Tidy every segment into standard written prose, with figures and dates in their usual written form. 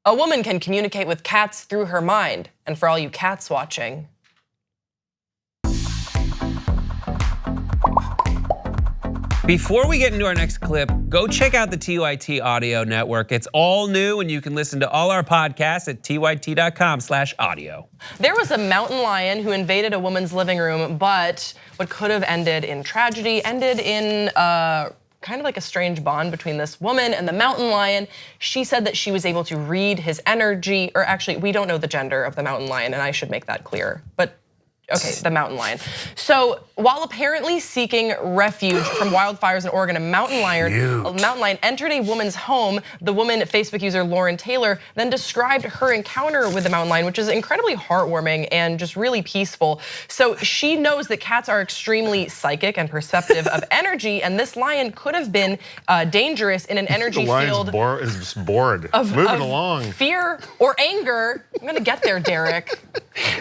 A woman can communicate with cats through her mind. And for all you cats watching, before we get into our next clip, go check out the TYT Audio Network. It's all new and you can listen to all our podcasts at tyt.com/audio. There was a mountain lion who invaded a woman's living room, but what could have ended in tragedy ended in kind of like a strange bond between this woman and the mountain lion. She said that she was able to read his energy, or actually we don't know the gender of the mountain lion, and I should make that clear, but okay, the mountain lion. So while apparently seeking refuge from wildfires in Oregon, a mountain lion entered a woman's home. The woman, Facebook user Lauren Taylor, then described her encounter with the mountain lion, which is incredibly heartwarming and just really peaceful. So she knows that cats are extremely psychic and perceptive of energy, and this lion could have been dangerous in an energy field. The lion is bored, moving along. Fear or anger. I'm gonna get there, Derrick.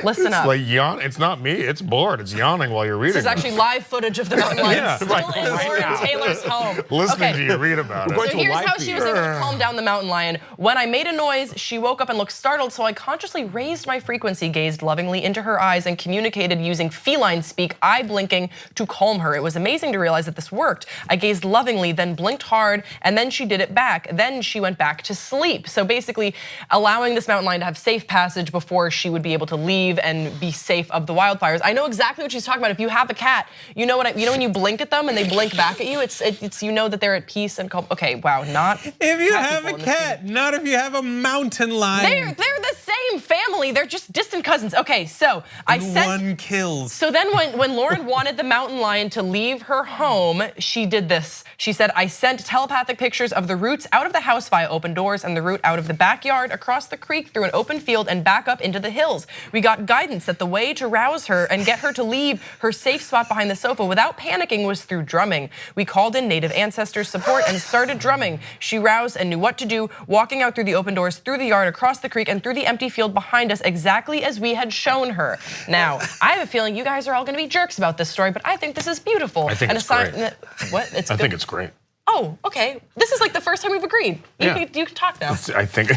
Listen up. Like yawn. It's not me. It's bored. It's yawning while you're reading. This is actually live footage of the mountain lion still in Lauren Taylor's home. Listening to you read about it. So here's how she was able to calm down the mountain lion. When I made a noise, she woke up and looked startled, so I consciously raised my frequency, gazed lovingly into her eyes, and communicated using feline speak, eye blinking, to calm her. It was amazing to realize that this worked. I gazed lovingly, then blinked hard, and then she did it back. Then she went back to sleep. So basically allowing this mountain lion to have safe passage before she would be able to leave and be safe of the wildfires. I know exactly what she's talking about. If you have a cat, you know what you know when you blink at them and they blink back at you, it's you know that they're at peace and calm. Okay, wow, not if you have a cat, not if you have a mountain lion. They're the same family. They're just distant cousins. Okay, so I said one kills. So then when Lauren wanted the mountain lion to leave her home, she did this. She said, I sent telepathic pictures of the routes out of the house via open doors and the route out of the backyard, across the creek, through an open field, and back up into the hills. We got guidance that the way to rouse her and get her to leave her safe spot behind the sofa without panicking was through drumming. We called in native ancestors support and started drumming. She roused and knew what to do, walking out through the open doors, through the yard, across the creek, and through the empty field behind us, exactly as we had shown her. Now, I have a feeling you guys are all gonna be jerks about this story, but I think this is beautiful. I think it's great. What? I think it's great. Oh, okay. This is like the first time we've agreed. You can talk now. I think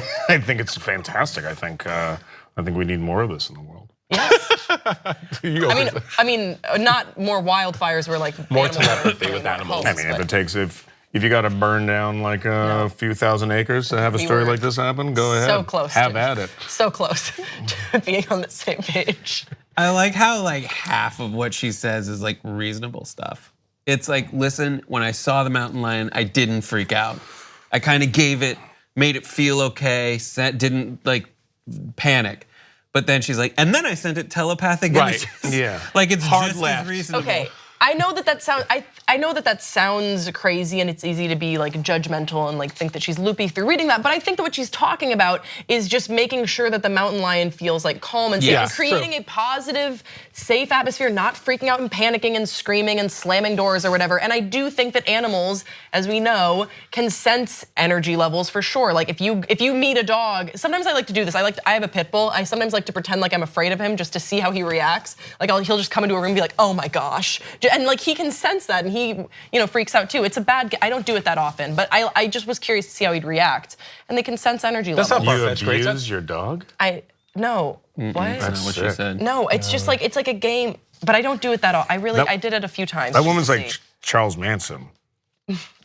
it's fantastic. I think we need more of this in the world. Yes. I mean, not more wildfires where like more telepathy with animals. I mean, if you got to burn down like a few thousand acres to have a story like this happen, go ahead. So close. Have at it. So close to being on the same page. I like how like half of what she says is like reasonable stuff. It's like, listen, when I saw the mountain lion, I didn't freak out. I kind of made it feel okay, didn't like panic. But then she's like, and then I sent it telepathic. Right, yeah. Like it's Hard just left. as reasonable. Okay. I know that sounds crazy and it's easy to be like judgmental and like think that she's loopy through reading that, but I think that what she's talking about is just making sure that the mountain lion feels like calm and safe, and creating a positive, safe atmosphere, not freaking out and panicking and screaming and slamming doors or whatever. And I do think that animals, as we know, can sense energy levels for sure. Like if you meet a dog, sometimes I like to do this. I have a pit bull. I sometimes like to pretend like I'm afraid of him just to see how he reacts. Like he'll just come into a room and be like, oh my gosh. And like he can sense that and he freaks out too. It's I don't do it that often, but I just was curious to see how he'd react. And they can sense energy levels. That's not You far-fetched, Grace. abuse your dog? No. What? That's what she said. No, it's just like, it's like a game, but I don't do it that often. I did it a few times. That woman's like Charles Manson.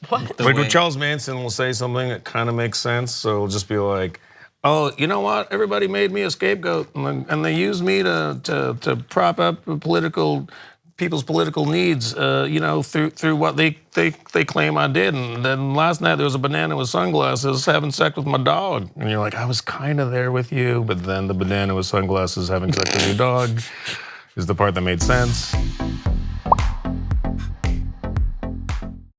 What? Like when Charles Manson will say something that kind of makes sense, so it'll just be like, oh, you know what? Everybody made me a scapegoat, and they used me to prop up people's political needs, through what they claim I did. And then last night there was a banana with sunglasses having sex with my dog, and you're like, I was kind of there with you, but then the banana with sunglasses having sex with your dog is the part that made sense.